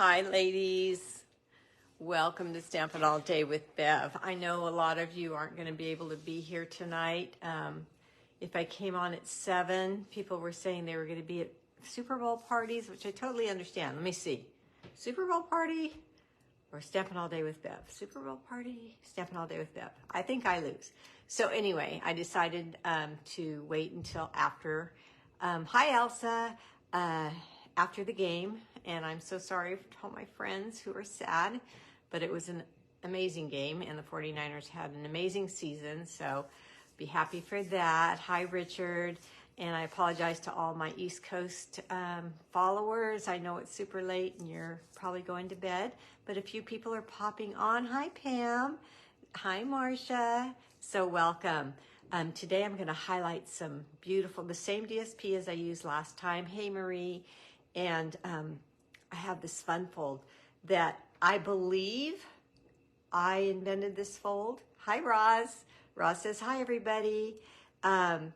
Hi, ladies. Welcome to Stampin' All Day with Bev. I know a lot of you aren't going to be able to be here tonight. If I came on at 7, people were saying they were going to be at Super Bowl parties, which I totally understand. Let me see. Super Bowl party or Stampin' All Day with Bev? Super Bowl party, Stampin' All Day with Bev. I think I lose. So anyway, I decided to wait until after. Hi, Elsa. After the game, and I'm so sorry for all my friends who are sad, but it was an amazing game, and the 49ers had an amazing season, so be happy for that. Hi, Richard, and I apologize to all my East Coast followers. I know it's super late, and you're probably going to bed, but a few people are popping on. Hi, Pam. Hi, Marcia. So welcome. Today I'm going to highlight some beautiful, the same DSP as I used last time. Hey, Marie. And I have this fun fold that I believe I invented this fold. Hi, Roz. Roz says, hi, everybody. But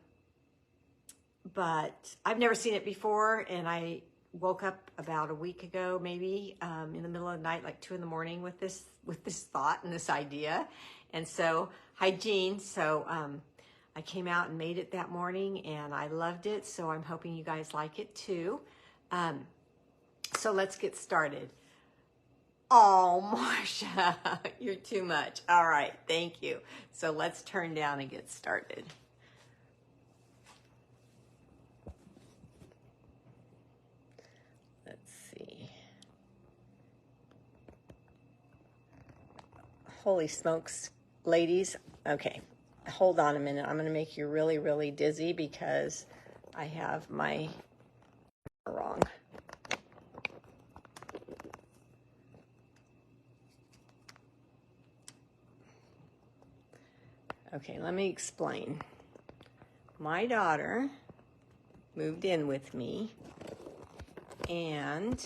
I've never seen it before, and I woke up about a week ago, maybe in the middle of the night, like 2 in the morning with this thought and this idea. And so, hi, Jean. So I came out and made it that morning, and I loved it. So I'm hoping you guys like it too. So let's get started. Oh, Marcia, you're too much. All right, thank you. So let's turn down and get started. Let's see. Holy smokes, ladies. Okay, hold on a minute. I'm going to make you really, really dizzy because I have my wrong. Okay, let me explain. My daughter moved in with me, and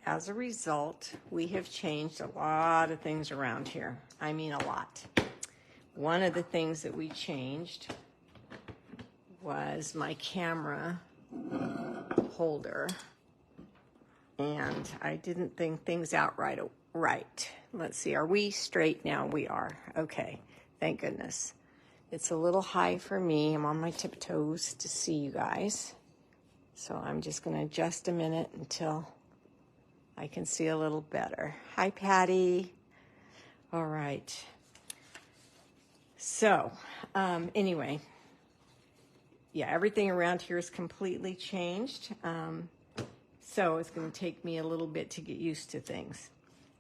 as a result, we have changed a lot of things around here. I mean, a lot. One of the things that we changed was my camera holder, and I didn't think things out right. Let's see, are we straight now? We are. Okay, thank goodness. It's a little high for me. I'm on my tiptoes to see you guys. So I'm just going to adjust a minute until I can see a little better. Hi, Patty. All right. So anyway, yeah, everything around here is completely changed. So it's going to take me a little bit to get used to things.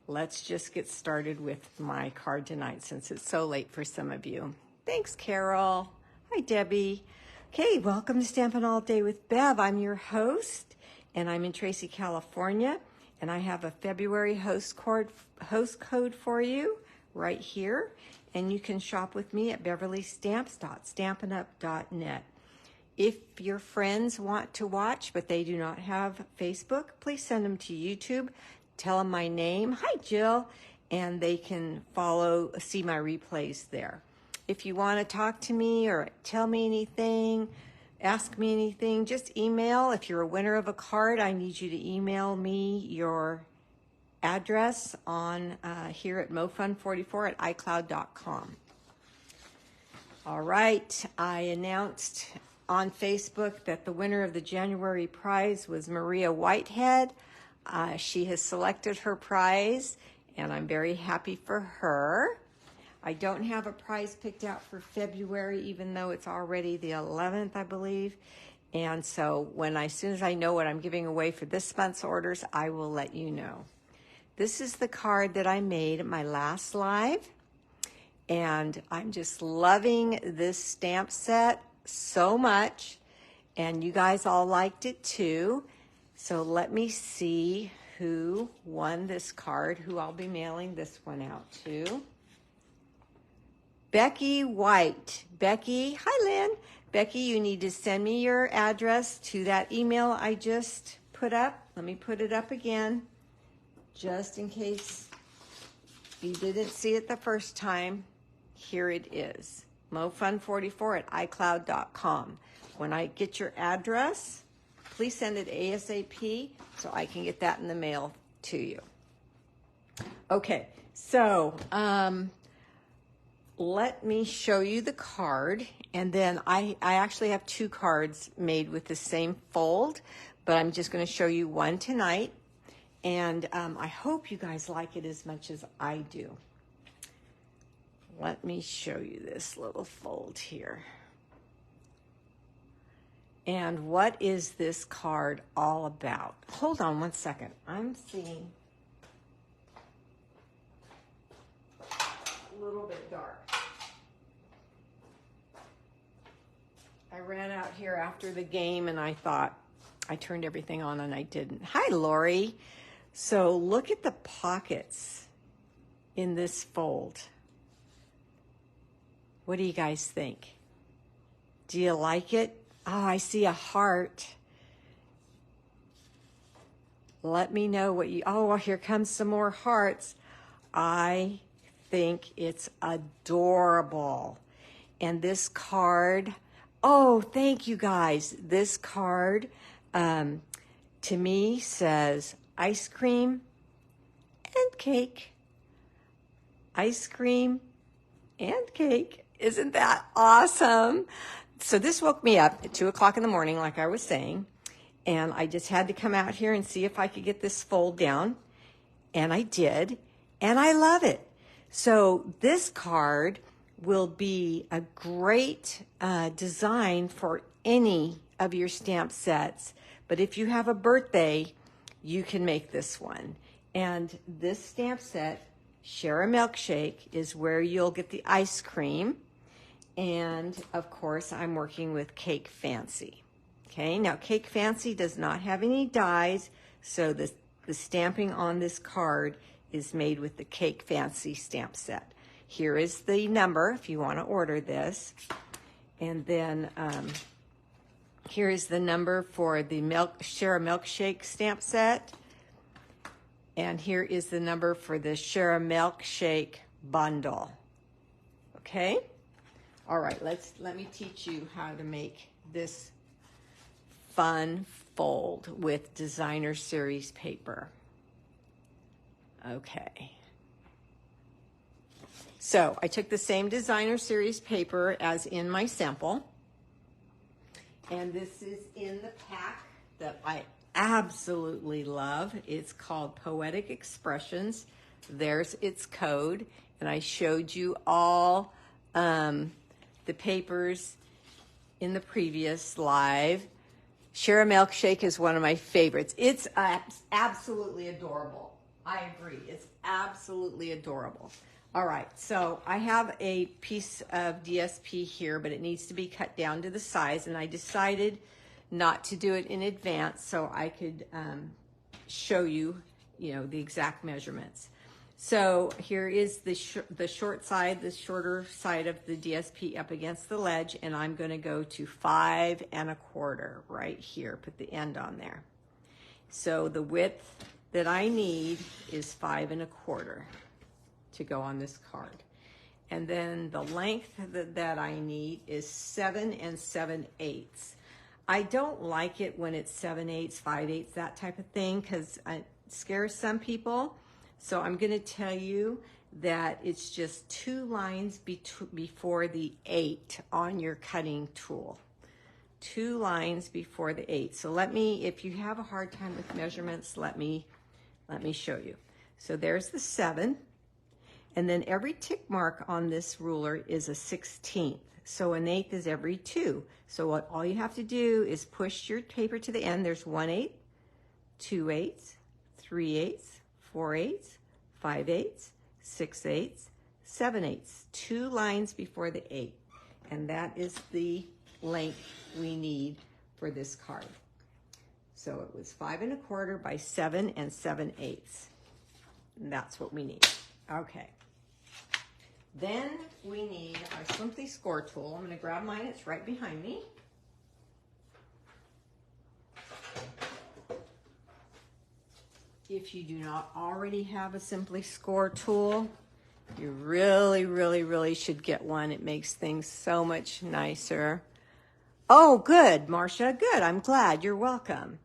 Let's just get started with my card tonight since it's so late for some of you. Thanks, Carol. Hi, Debbie. Okay, welcome to Stampin' All Day with Bev. I'm your host, and I'm in Tracy, California, and I have a February host code for you right here, and you can shop with me at beverleestamps.stampinup.net. If your friends want to watch, but they do not have Facebook, please send them to YouTube. Tell them my name. Hi, Jill. And they can see my replays there. If you want to talk to me or tell me anything, ask me anything, just email. If you're a winner of a card, I need you to email me your address on here at mofun44@icloud.com. All right, I announced on Facebook that the winner of the January prize was Maria Whitehead. She has selected her prize, and I'm very happy for her. I don't have a prize picked out for February, even though it's already the 11th, I believe. And so as soon as I know what I'm giving away for this month's orders, I will let you know. This is the card that I made at my last live, and I'm just loving this stamp set so much, and you guys all liked it too. So let me see who won this card, who I'll be mailing this one out to. Becky White. Becky, hi, Lynn. Becky, you need to send me your address to that email I just put up. Let me put it up again, just in case you didn't see it the first time. Here it is, mofun44@icloud.com. When I get your address, please send it ASAP so I can get that in the mail to you. Okay, so let me show you the card, and then I actually have 2 cards made with the same fold, but I'm just going to show you one tonight, and I hope you guys like it as much as I do. Let me show you this little fold here. And what is this card all about? Hold on one second. I'm seeing a little bit dark. I ran out here after the game and I thought I turned everything on and I didn't. Hi, Lori. So look at the pockets in this fold. What do you guys think? Do you like it? Oh, I see a heart. Let me know what you, oh, well, here comes some more hearts. I think it's adorable. And this card, oh, thank you guys. This card to me says ice cream and cake. Ice cream and cake. Isn't that awesome? So this woke me up at 2 o'clock in the morning, like I was saying, and I just had to come out here and see if I could get this fold down, and I did, and I love it. So this card will be a great design for any of your stamp sets, but if you have a birthday, you can make this one. And this stamp set, Share a Milkshake, is where you'll get the ice cream. And of course, I'm working with Cake Fancy. Okay, now Cake Fancy does not have any dies, so the stamping on this card is made with the Cake Fancy stamp set. Here is the number if you want to order this. And then here is the number for the Share a Milkshake stamp set. And here is the number for the Share a Milkshake bundle. Okay? All right, let me teach you how to make this fun fold with designer series paper. Okay. So I took the same designer series paper as in my sample. And this is in the pack that I absolutely love. It's called Poetic Expressions. There's its code. And I showed you all the papers in the previous live. Share a Milkshake is one of my favorites. It's absolutely adorable. I agree. It's absolutely adorable. All right, so I have a piece of DSP here, but it needs to be cut down to the size, and I decided not to do it in advance so I could show you, the exact measurements. So here is the short side, the shorter side of the DSP up against the ledge, and I'm going to go to 5 1/4 right here. Put the end on there. So the width that I need is 5 1/4 to go on this card, and then the length that I need is 7 7/8. I don't like it when it's 7/8, 5/8, that type of thing, because it scares some people. So I'm going to tell you that it's just 2 lines before the 8 on your cutting tool. 2 lines before the 8. So if you have a hard time with measurements, let me show you. So there's the 7. And then every tick mark on this ruler is a 1/16. So 1/8 is every 2. So all you have to do is push your paper to the end. There's 1/8, 2/8, 3/8, 4/8, 5/8, 6/8, 7/8. 2 lines before the 8. And that is the length we need for this card. So it was 5 1/4 by 7 7/8. And that's what we need. Okay. Then we need our Simply Score tool. I'm going to grab mine. It's right behind me. If you do not already have a Simply Score tool, you really, really, really should get one. It makes things so much nicer. Oh, good, Marcia. Good. I'm glad. You're welcome.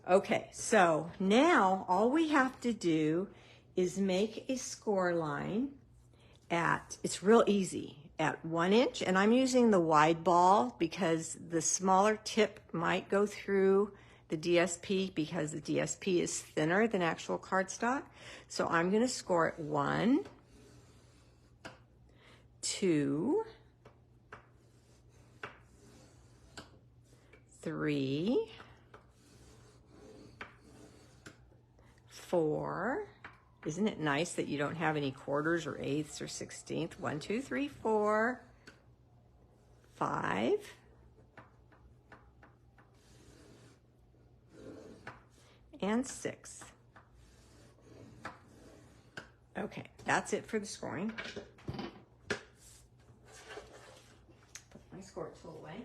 Okay, so now all we have to do is make a score line at, it's real easy, at 1 inch. And I'm using the wide ball because the smaller tip might go through the DSP because the DSP is thinner than actual cardstock. So I'm going to score it 1, 2, 3, 4. Isn't it nice that you don't have any quarters or eighths or 16th? 1, 2, 3, 4, 5, and 6. Okay, that's it for the scoring. Put my score tool away.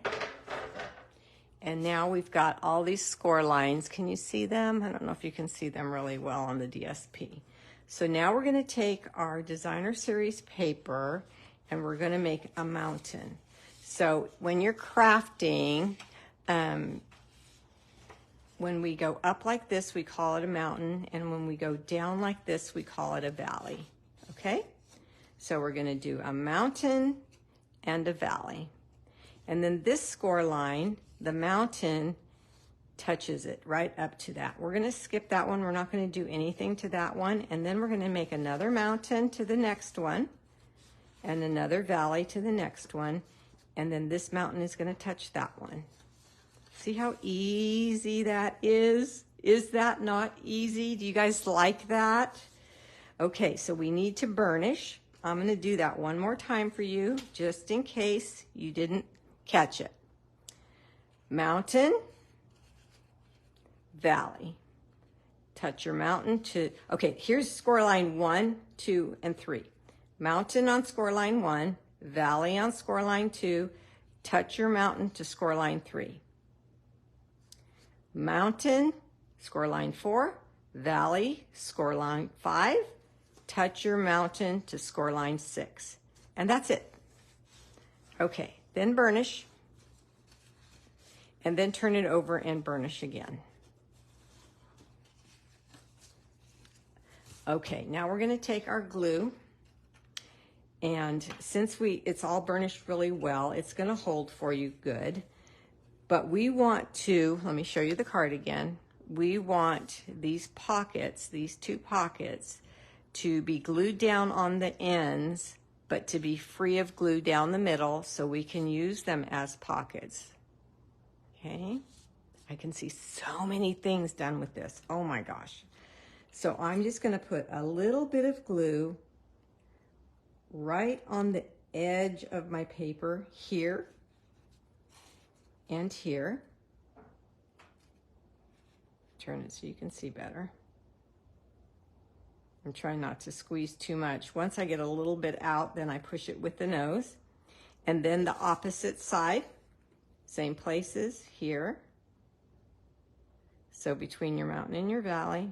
And now we've got all these score lines. Can you see them? I don't know if you can see them really well on the DSP. So now we're going to take our designer series paper and we're going to make a mountain. So when you're crafting, when we go up like this, we call it a mountain. And when we go down like this, we call it a valley. Okay? So we're going to do a mountain and a valley. And then this score line, the mountain touches it right up to that. We're going to skip that one. We're not going to do anything to that one. And then we're going to make another mountain to the next one and another valley to the next one. And then this mountain is going to touch that one. See how easy that is? Is that not easy? Do you guys like that? Okay, so we need to burnish. I'm going to do that one more time for you, just in case you didn't catch it. Mountain, valley. Touch your mountain to, okay, here's score line 1, 2, and 3. Mountain on score line 1, valley on score line 2, touch your mountain to score line 3. Mountain, score line 4, valley, score line 5, touch your mountain to score line 6. And that's it. Okay, then burnish. And then turn it over and burnish again. Okay, now we're going to take our glue. And since it's all burnished really well, it's going to hold for you good. But we want to, let me show you the card again. We want these pockets, these 2 pockets, to be glued down on the ends, but to be free of glue down the middle so we can use them as pockets. Okay, I can see so many things done with this. Oh my gosh. So I'm just going to put a little bit of glue right on the edge of my paper here and here. Turn it so you can see better. I'm trying not to squeeze too much. Once I get a little bit out, then I push it with the nose. And then the opposite side, same places here. So between your mountain and your valley.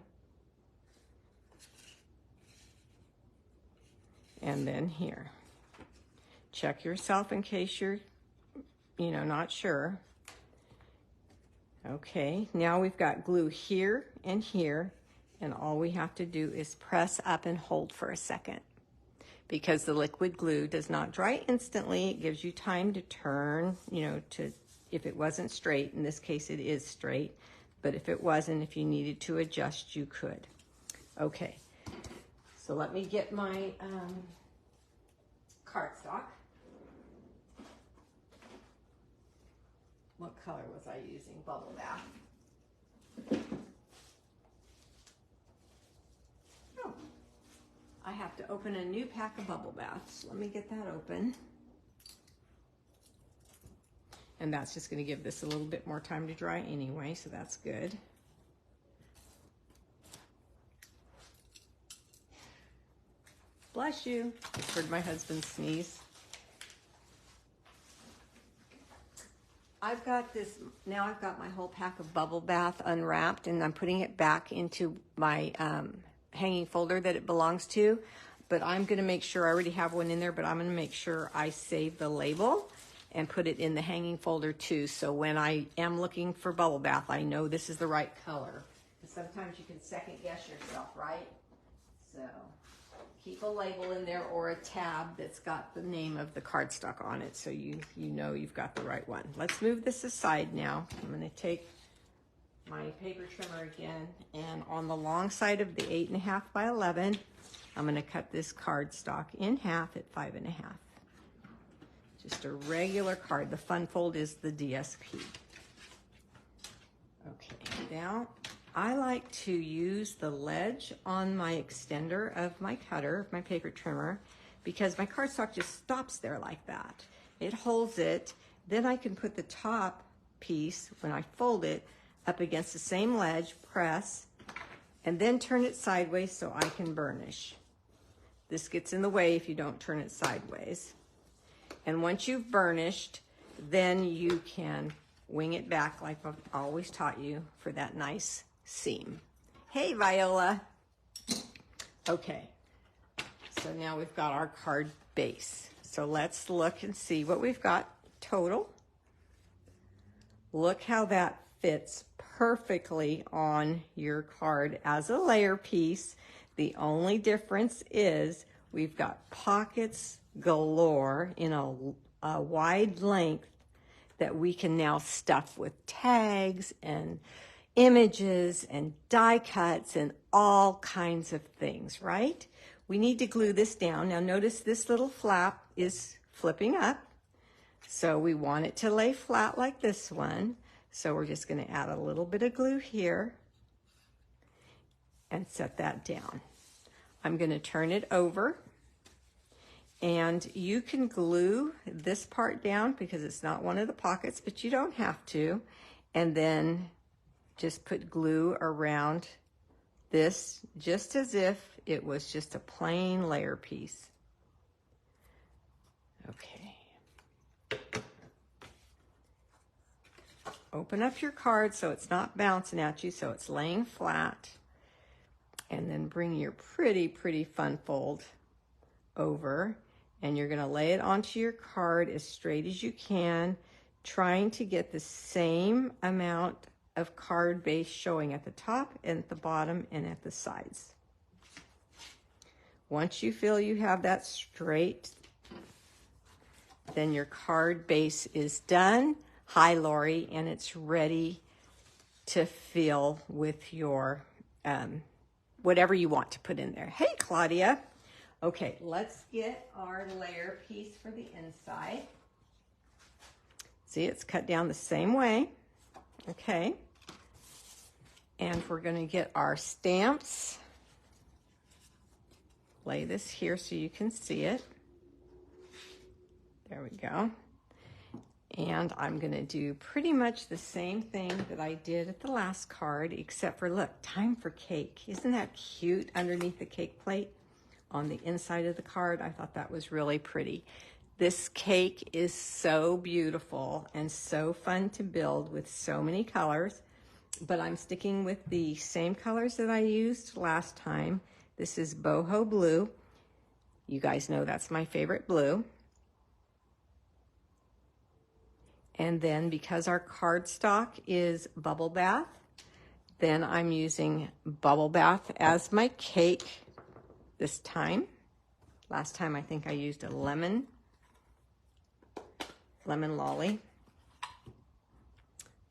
And then here. Check yourself in case you're, not sure. Okay, now we've got glue here and here, and all we have to do is press up and hold for a second. Because the liquid glue does not dry instantly, it gives you time to turn, if it wasn't straight. In this case, it is straight. But if it wasn't, if you needed to adjust, you could. Okay, so let me get my cardstock. What color was I using? Bubble Bath. Oh, I have to open a new pack of bubble baths. Let me get that open. And that's just going to give this a little bit more time to dry anyway, so that's good. Bless you. Just heard my husband sneeze. I've got this, now I've got my whole pack of bubble bath unwrapped, and I'm putting it back into my hanging folder that it belongs to. But I'm going to make sure, I already have one in there, but I'm going to make sure I save the label. and put it in the hanging folder too. So when I am looking for bubble bath, I know this is the right color. Sometimes you can second guess yourself, right? So keep a label in there or a tab that's got the name of the cardstock on it so you know you've got the right one. Let's move this aside now. I'm going to take my paper trimmer again, and on the long side of the 8.5 by 11, I'm going to cut this cardstock in half at 5.5. Just a regular card. The fun fold is the DSP. Okay, now I like to use the ledge on my extender of my cutter, my paper trimmer, because my cardstock just stops there like that. It holds it. Then I can put the top piece, when I fold it, up against the same ledge, press, and then turn it sideways so I can burnish. This gets in the way if you don't turn it sideways. And once you've burnished, then you can wing it back like I've always taught you for that nice seam. Hey, Viola. Okay, so now we've got our card base. So let's look and see what we've got total. Look how that fits perfectly on your card as a layer piece. The only difference is we've got pockets galore in a wide length that we can now stuff with tags and images and die cuts and all kinds of things, right? We need to glue this down. Now notice this little flap is flipping up. So we want it to lay flat like this one. So we're just going to add a little bit of glue here and set that down. I'm going to turn it over, and you can glue this part down because it's not one of the pockets, but you don't have to. And then just put glue around this just as if it was just a plain layer piece. Okay. Open up your card so it's not bouncing at you, so it's laying flat. And then bring your pretty fun fold over, and you're going to lay it onto your card as straight as you can, trying to get the same amount of card base showing at the top and at the bottom and at the sides. Once you feel you have that straight, then your card base is done. Hi, Lori, and it's ready to fill with your whatever you want to put in there. Hey, Claudia. Okay, let's get our layer piece for the inside. See, it's cut down the same way. Okay. And we're going to get our stamps. Lay this here so you can see it. There we go. And I'm going to do pretty much the same thing that I did at the last card, except for, look, time for cake. Isn't that cute underneath the cake plate on the inside of the card? I thought that was really pretty. This cake is so beautiful and so fun to build with so many colors, but I'm sticking with the same colors that I used last time. This is boho blue. You guys know that's my favorite blue. And then because our cardstock is bubble bath, then I'm using bubble bath as my cake this time. Last time I think I used a lemon lolly.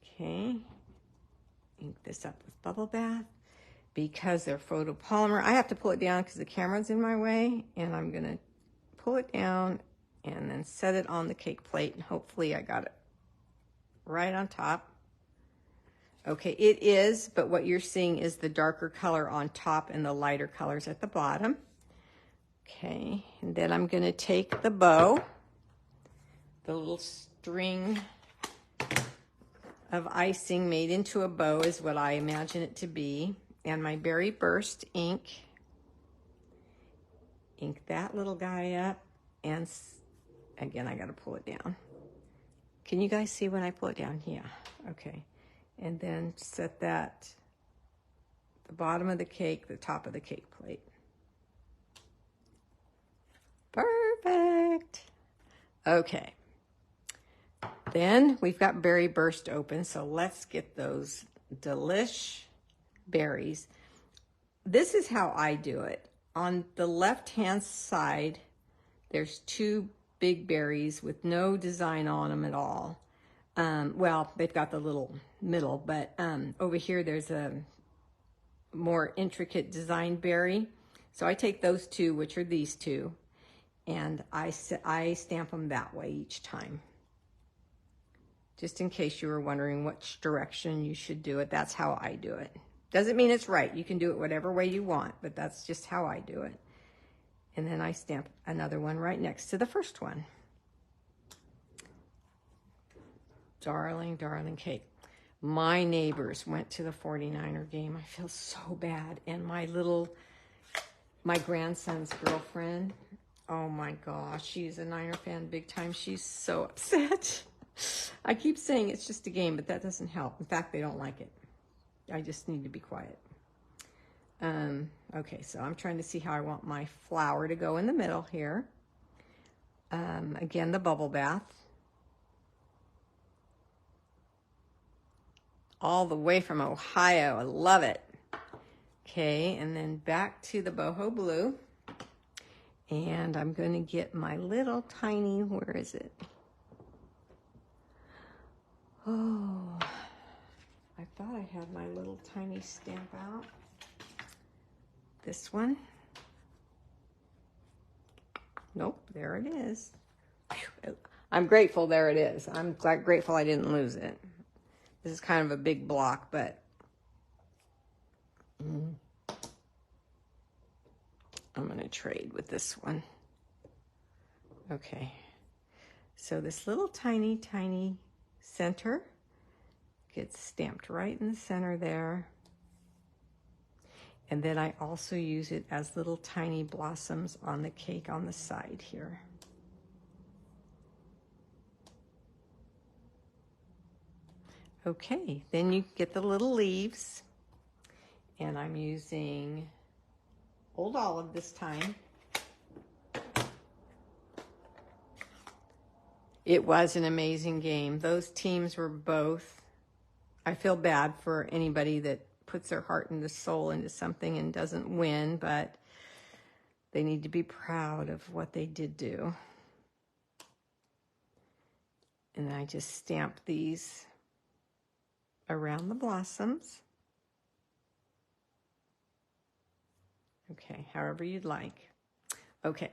Okay, ink this up with bubble bath. Because they're photopolymer, I have to pull it down because the camera's in my way, and I'm gonna pull it down and then set it on the cake plate, and hopefully I got it right on top. Okay, it is, but what you're seeing is the darker color on top and the lighter colors at the bottom. Okay, and then I'm going to take the bow, the little string of icing made into a bow is what I imagine it to be, and my Berry Burst ink. Ink that little guy up, and again, I got to pull it down. Can you guys see when I pull it down? Yeah, okay. And then set that, the bottom of the cake, the top of the cake plate. Perfect. Okay. Then we've got berry burst open, so let's get those delish berries. This is how I do it. On the left-hand side, there's 2 big berries with no design on them at all. Well, they've got the little middle, but over here there's a more intricate design berry. So I take those 2, which are these 2, and I stamp them that way each time. Just in case you were wondering which direction you should do it, that's how I do it. Doesn't mean it's right. You can do it whatever way you want, but that's just how I do it. And then I stamp another one right next to the first one. Darling, darling cake. My neighbors went to the 49er game. I feel so bad. And my grandson's girlfriend, oh my gosh, she's a Niner fan big time. She's so upset. I keep saying it's just a game, but that doesn't help. In fact, they don't like it. I just need to be quiet. Okay, so I'm trying to see how I want my flower to go in the middle here. Again, the bubble bath. All the way from Ohio. I love it. Okay, and then back to the boho blue. And I'm going to get my little tiny, where is it? Oh, I thought I had my little tiny stamp out. This one. Nope, there it is. I'm grateful there it is. I'm grateful I didn't lose it. This is kind of a big block, but I'm going to trade with this one. Okay, so this little tiny, tiny center gets stamped right in the center there. And then I also use it as little tiny blossoms on the cake on the side here. Okay, then you get the little leaves, and I'm using Old Olive this time. It was an amazing game. Those teams were both, I feel bad for anybody that puts their heart and soul into something and doesn't win, but they need to be proud of what they did do. And I just stamp these around the blossoms. Okay, however you'd like. Okay,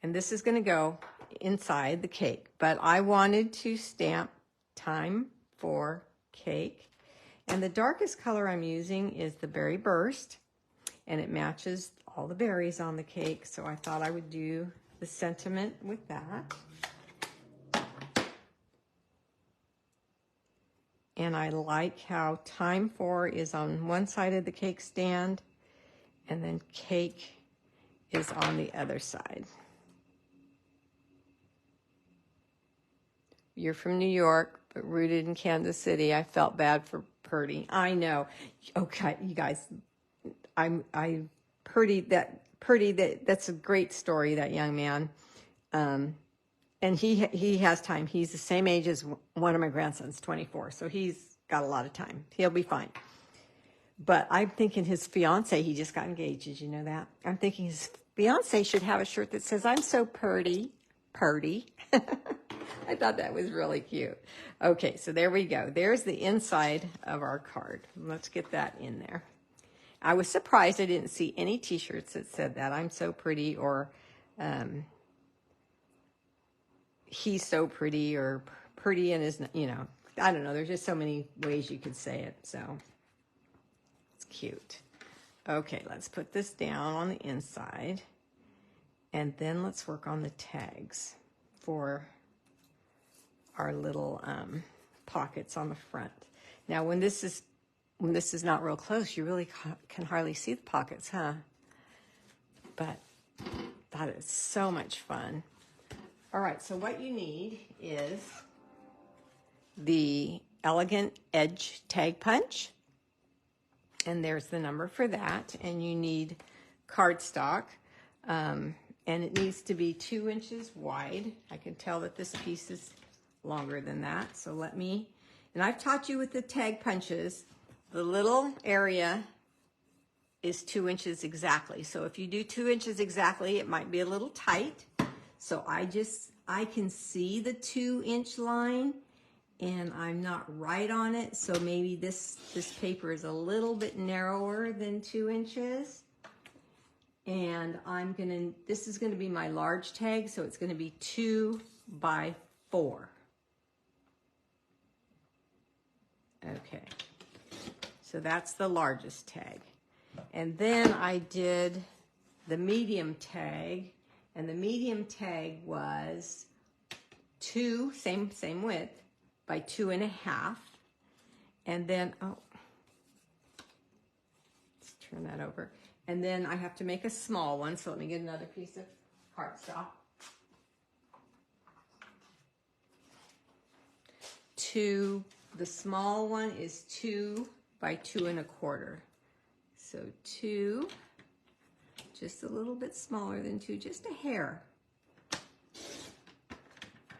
and this is going to go inside the cake, but I wanted to stamp time for cake. And the darkest color I'm using is the Berry Burst, and it matches all the berries on the cake, so I thought I would do the sentiment with that. And I like how time for is on one side of the cake stand, and then cake is on the other side. You're from New York, but rooted in Kansas City. I felt bad for Purdy. I know. Okay, you guys, Purdy, that's a great story, that young man. And he has time. He's the same age as one of my grandsons, 24. So he's got a lot of time. He'll be fine. But I'm thinking his fiance, he just got engaged. Did you know that? I'm thinking his fiance should have a shirt that says, "I'm so purdy." I thought that was really cute. Okay, so there we go. There's the inside of our card. Let's get that in there. I was surprised I didn't see any t-shirts that said that. "I'm so pretty," or "he's so pretty," or "pretty and is," you know, I don't know. There's just so many ways you could say it. So it's cute. Okay, let's put this down on the inside. And then let's work on the tags for our little pockets on the front. Now, when this is not real close, you really can hardly see the pockets, huh? But that is so much fun. All right, so what you need is the Elegant Edge Tag Punch, and there's the number for that. And you need cardstock, and it needs to be 2 inches wide. I can tell that this piece is longer than that. So let me, and I've taught you with the tag punches, the little area is 2 inches exactly. So if you do 2 inches exactly, it might be a little tight. So I can see the 2-inch line and I'm not right on it. So maybe this paper is a little bit narrower than 2 inches. And this is gonna be my large tag. So it's gonna be 2 by 4. Okay, so that's the largest tag. And then I did the medium tag, and the medium tag was 2, same width, by 2.5. And then, oh, let's turn that over. And then I have to make a small one, so let me get another piece of cardstock. 2, the small one is 2 by 2.25. So 2, just a little bit smaller than 2, just a hair,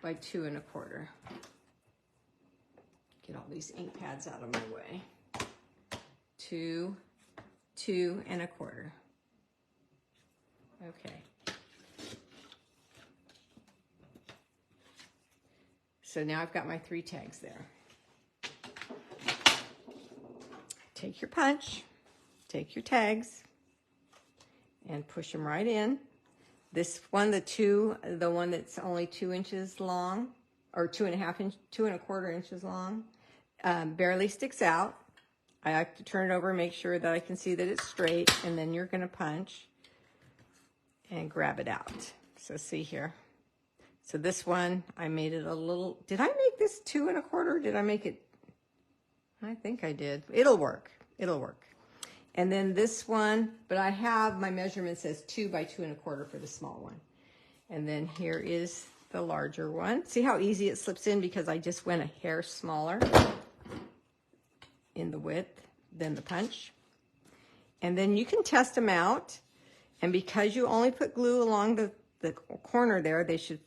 by 2.25. Get all these ink pads out of my way. 2, 2.25. Okay. So now I've got my 3 tags there. Take your punch, take your tags, and push them right in. This one, the one that's only 2 inches long, or 2.25 inches long, barely sticks out. I like to turn it over and make sure that I can see that it's straight, and then you're gonna punch and grab it out. So see here. So this one, I made it a little, did I make this 2.25 or did I make it? I think I did. It'll work. It'll work. And then this one, but I have, my measurement says 2 by 2.25 for the small one. And then here is the larger one. See how easy it slips in because I just went a hair smaller in the width than the punch. And then you can test them out. And because you only put glue along the corner there, they should,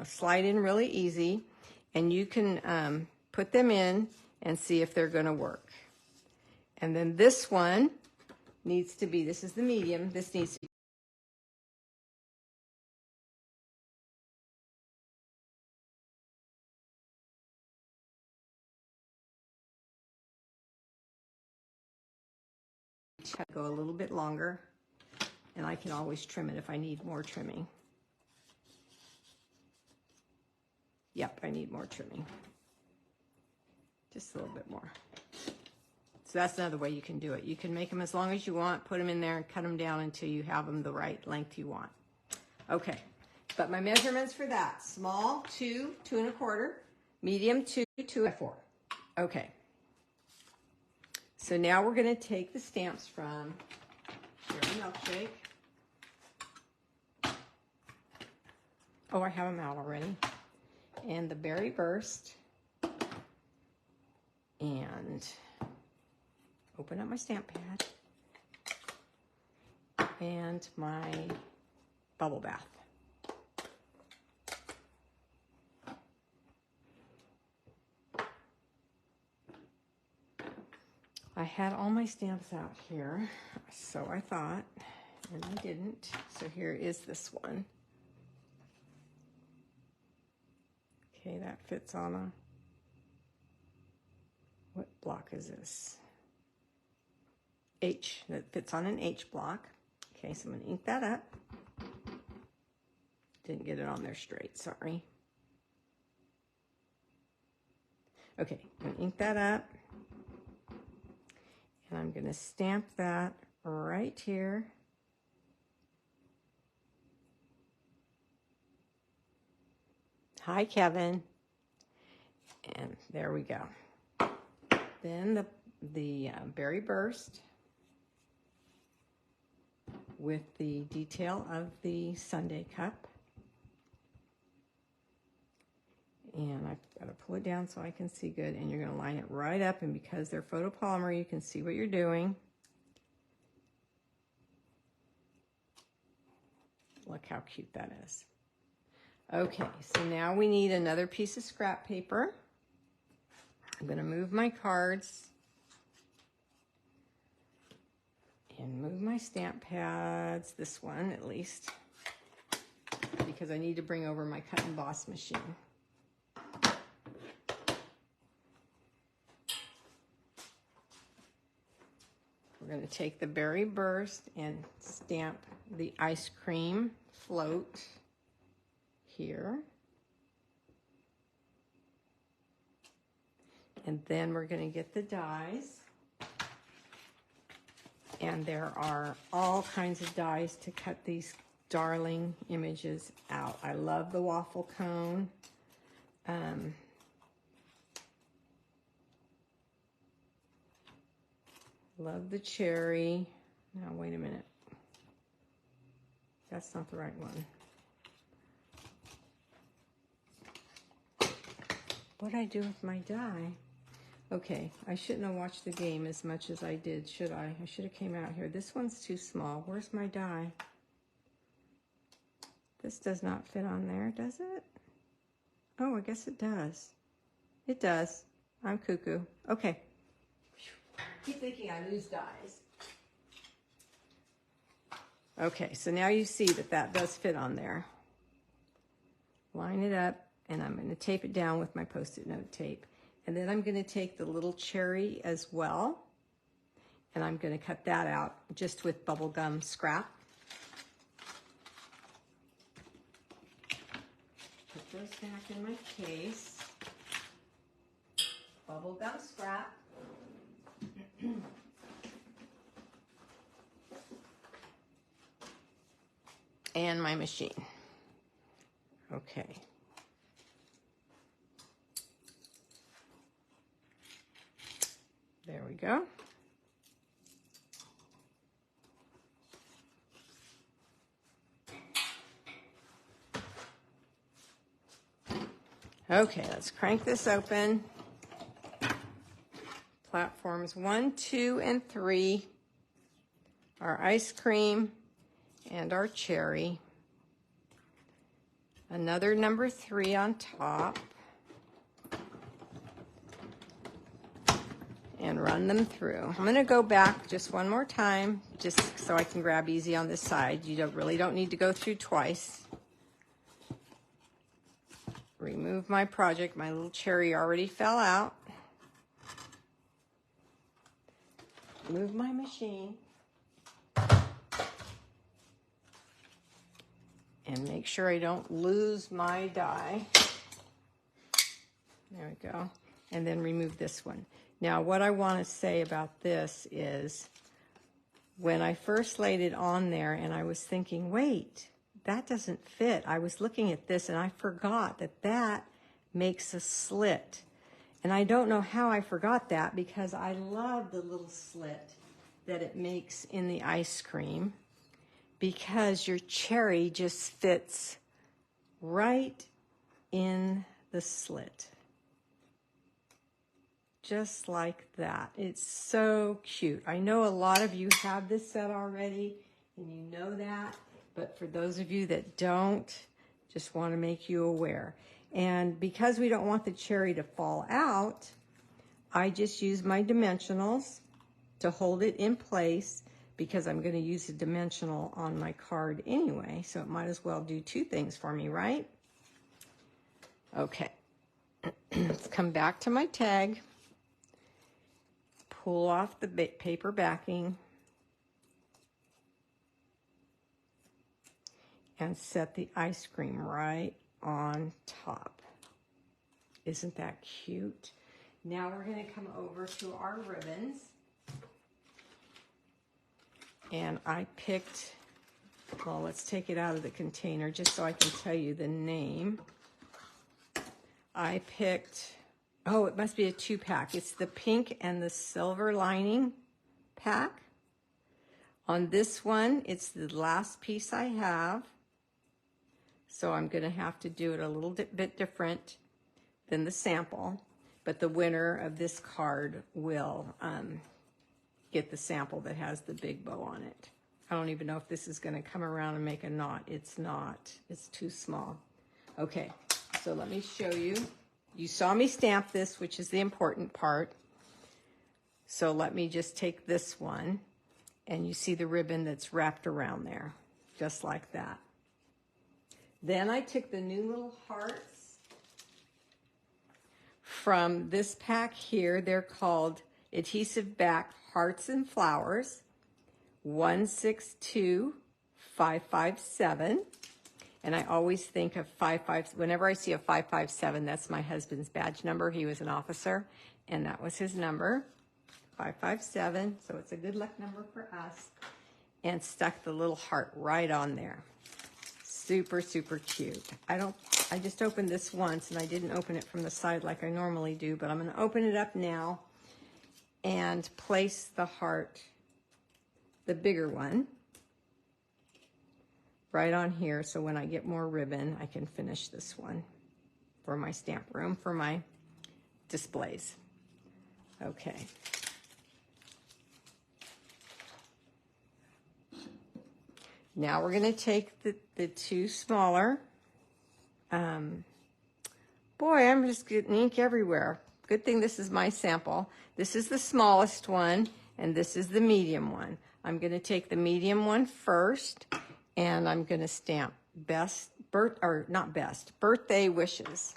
slide in really easy. And you can put them in and see if they're gonna work. And then this one needs to be, this is the medium, this needs to be go a little bit longer, and I can always trim it if I need more trimming. Yep, I need more trimming. Just a little bit more. So that's another way you can do it. You can make them as long as you want, put them in there and cut them down until you have them the right length you want. Okay, but my measurements for that, small, 2, 2.25, medium, 2, 2.4. Okay. So now we're gonna take the stamps from A Milkshake. Oh, I have them out already. And the Berry Burst. And open up my stamp pad. And my bubble bath. I had all my stamps out here, so I thought, and I didn't. So here is this one. Okay, that fits on a, what block is this? H, that fits on an H block. Okay, so I'm gonna ink that up. Didn't get it on there straight, sorry. Okay, I'm gonna ink that up. And I'm gonna stamp that right here. Hi, Kevin. And there we go. Then the Berry Burst with the detail of the sundae cup. And I've got to pull it down so I can see good. And you're going to line it right up. And because they're photopolymer, you can see what you're doing. Look how cute that is. Okay, so now we need another piece of scrap paper. I'm going to move my cards and move my stamp pads, this one at least, because I need to bring over my cut and emboss machine. We're going to take the berry burst and stamp the ice cream float here. And then we're going to get the dies. And there are all kinds of dies to cut these darling images out. I love the waffle cone. Love the cherry. Now, wait a minute. That's not the right one. What'd I do with my die? Okay, I shouldn't have watched the game as much as I did, should I? I should have came out here. This one's too small. Where's my die? This does not fit on there, does it? Oh, I guess it does. It does. I'm cuckoo. Okay. Keep thinking I lose dies. Okay, so now you see that that does fit on there. Line it up, and I'm going to tape it down with my Post-it note tape. And then I'm going to take the little cherry as well, and I'm going to cut that out just with bubble gum scrap. Put those back in my case. Bubble gum scrap. And my machine. Okay. There we go. Okay, let's crank this open. Platforms 1, 2, and 3. Our ice cream and our cherry. Another number 3 on top. And run them through. I'm going to go back just one more time, just so I can grab easy on this side. You really don't need to go through twice. Remove my project. My little cherry already fell out. Move my machine. And make sure I don't lose my die. There we go. And then remove this one. Now, what I want to say about this is when I first laid it on there and I was thinking, wait, that doesn't fit. I was looking at this and I forgot that that makes a slit. And I don't know how I forgot that because I love the little slit that it makes in the ice cream because your cherry just fits right in the slit. Just like that. It's so cute. I know a lot of you have this set already and you know that, but for those of you that don't, just want to make you aware. And because we don't want the cherry to fall out, I just use my dimensionals to hold it in place because I'm going to use a dimensional on my card anyway, so it might as well do two things for me, right? Okay, let's come back to my tag. Pull off the paper backing and set the ice cream right on top. Isn't that cute? Now we're going to come over to our ribbons. And I picked, well, let's take it out of the container just so I can tell you the name. I picked, oh, it must be a 2-pack. It's the pink and the silver lining pack. On this one, it's the last piece I have. So I'm going to have to do it a little bit different than the sample. But the winner of this card will get the sample that has the big bow on it. I don't even know if this is going to come around and make a knot. It's not. It's too small. Okay, so let me show you. You saw me stamp this, which is the important part. So let me just take this one, and you see the ribbon that's wrapped around there, just like that. Then I took the new little hearts from this pack here. They're called Adhesive Back Hearts and Flowers, 162557. And I always think of 55, whenever I see a 557, that's my husband's badge number. He was an officer, and that was his number, 557. So it's a good luck number for us. And stuck the little heart right on there. Super, super cute. I just opened this once, and I didn't open it from the side like I normally do, but I'm going to open it up now and place the heart, the bigger one, right on here, so when I get more ribbon, I can finish this one for my stamp room, for my displays. Okay. Now we're going to take the two smaller. Boy, I'm just getting ink everywhere. Good thing this is my sample. This is the smallest one, and this is the medium one. I'm going to take the medium one first, and I'm going to stamp birthday wishes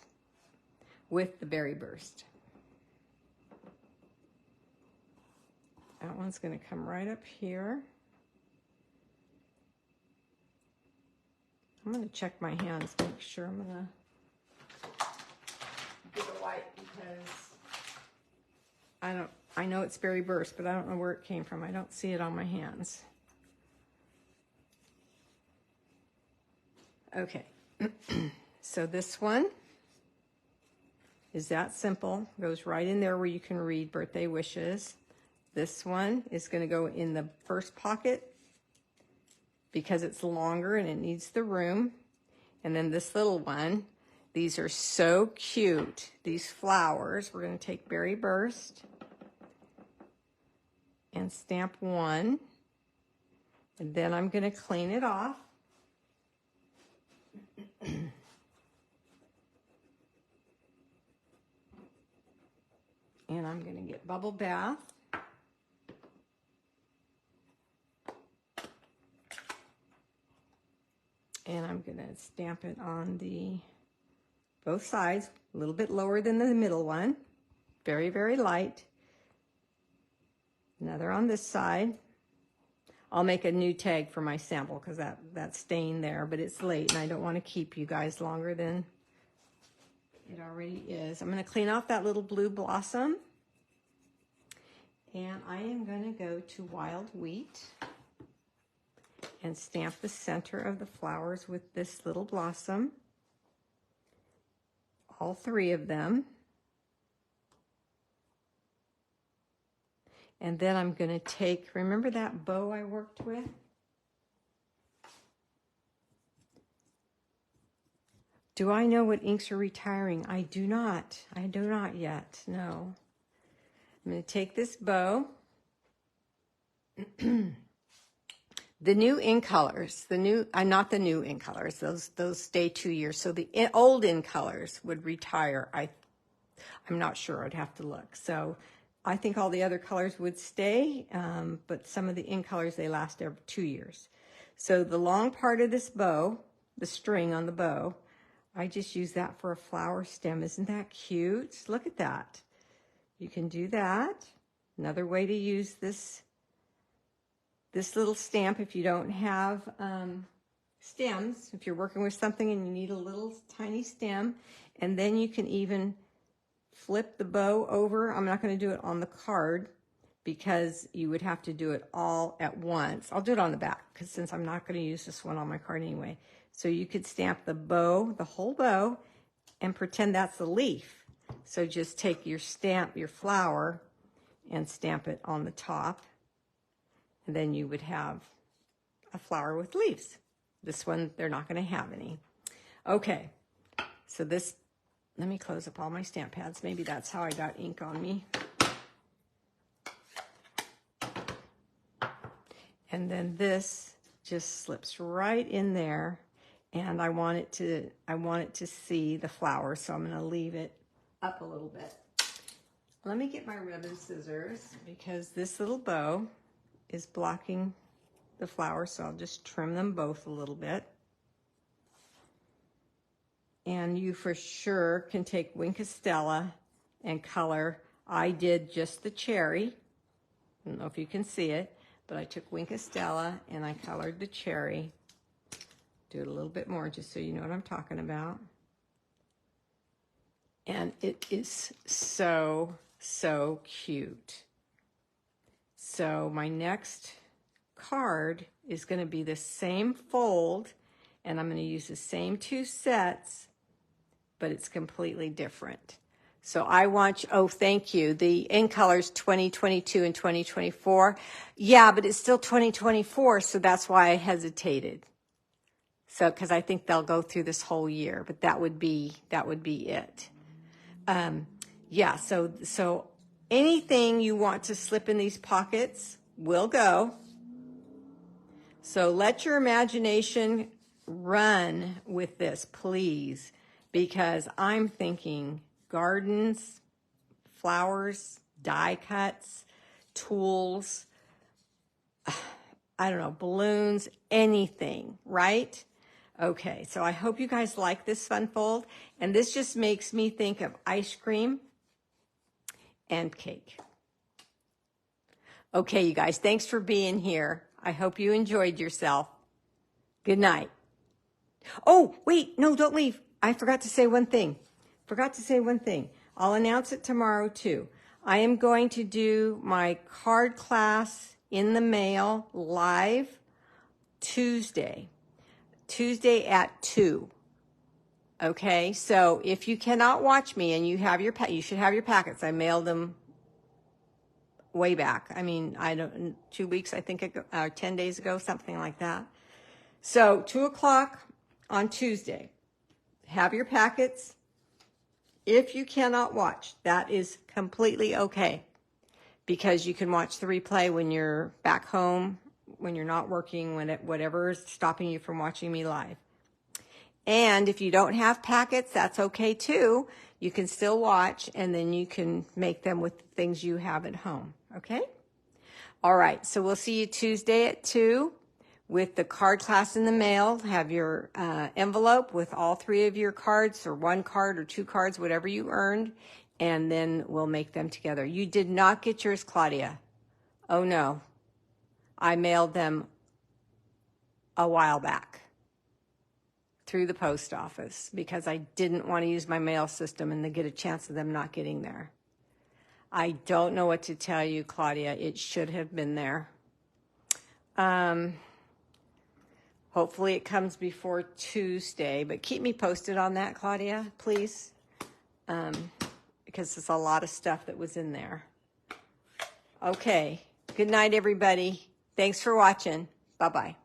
with the berry burst. That one's going to come right up here. I'm going to check my hands, make sure. I'm going to get a wipe because I know it's berry burst, but I don't know where it came from. I don't see it on my hands. Okay, so this one is that simple. Goes right in there where you can read birthday wishes. This one is going to go in the first pocket because it's longer and it needs the room. And then this little one, these are so cute. These flowers, we're going to take berry burst and stamp one. And then I'm going to clean it off. And I'm going to get Bubble Bath. And I'm going to stamp it on both sides, a little bit lower than the middle one. Very, very light. Another on this side. I'll make a new tag for my sample because that's staying there, but it's late and I don't want to keep you guys longer than it already is. I'm going to clean off that little blue blossom. And I am going to go to Wild Wheat and stamp the center of the flowers with this little blossom. All three of them. And then I'm going to take, remember that bow I worked with? Do I know what inks are retiring? I do not. I do not yet. No. I'm going to take this bow. The new ink colors, not the new ink colors, those stay 2 years. So the old ink colors would retire. I'm not sure. I'd have to look. So I think all the other colors would stay, but some of the ink colors, they last every 2 years. So the long part of this bow, the string on the bow, I just use that for a flower stem. Isn't that cute? Look at that. You can do that. Another way to use this little stamp, if you don't have stems, if you're working with something and you need a little tiny stem, and then you can even flip the bow over. I'm not going to do it on the card because you would have to do it all at once. I'll do it on the back because since I'm not going to use this one on my card anyway. So you could stamp the bow, the whole bow, and pretend that's a leaf. So just take your flower, and stamp it on the top. And then you would have a flower with leaves. This one, they're not going to have any. Okay, so this, let me close up all my stamp pads. Maybe that's how I got ink on me. And then this just slips right in there. and I want it to see the flower, so I'm going to leave it up a little bit. Let me get my ribbon scissors because this little bow is blocking the flower, so I'll just trim them both a little bit. And you for sure can take Wink of Stella and color. I did just the cherry. I don't know if you can see it, but I took Wink of Stella and I colored the cherry. Do it a little bit more just so you know what I'm talking about. And it is so, so cute. So my next card is going to be the same fold, and I'm going to use the same 2 sets, but it's completely different. So I want you, oh, thank you. The in colors 2022 and 2024. Yeah, but it's still 2024, so that's why I hesitated. So, because I think they'll go through this whole year, but that would be it. Yeah, so anything you want to slip in these pockets will go. So let your imagination run with this, please, because I'm thinking gardens, flowers, die cuts, tools, I don't know, balloons, anything, right? Okay, so I hope you guys like this fun fold, and this just makes me think of ice cream and cake. Okay, you guys, thanks for being here. I hope you enjoyed yourself. Good night. Oh, wait, no, don't leave. I forgot to say one thing. I'll announce it tomorrow, too. I am going to do my card class in the mail live Tuesday at 2. Okay, so if you cannot watch me and you have you should have your packets. I mailed them way back. I mean, 2 weeks, I think, 10 days ago, something like that. So 2 o'clock on Tuesday, have your packets. If you cannot watch, that is completely okay, because you can watch the replay when you're back home, when you're not working, whatever is stopping you from watching me live. And if you don't have packets, that's okay too. You can still watch, and then you can make them with the things you have at home, okay? All right, so we'll see you Tuesday at 2 with the card class in the mail. Have your envelope with all 3 of your cards, or 1 card or 2 cards, whatever you earned, and then we'll make them together. You did not get yours, Claudia. Oh, no. I mailed them a while back through the post office because I didn't want to use my mail system and then get a chance of them not getting there. I don't know what to tell you, Claudia. It should have been there. Hopefully it comes before Tuesday, but keep me posted on that, Claudia, please, because there's a lot of stuff that was in there. Okay. Good night, everybody. Thanks for watching. Bye-bye.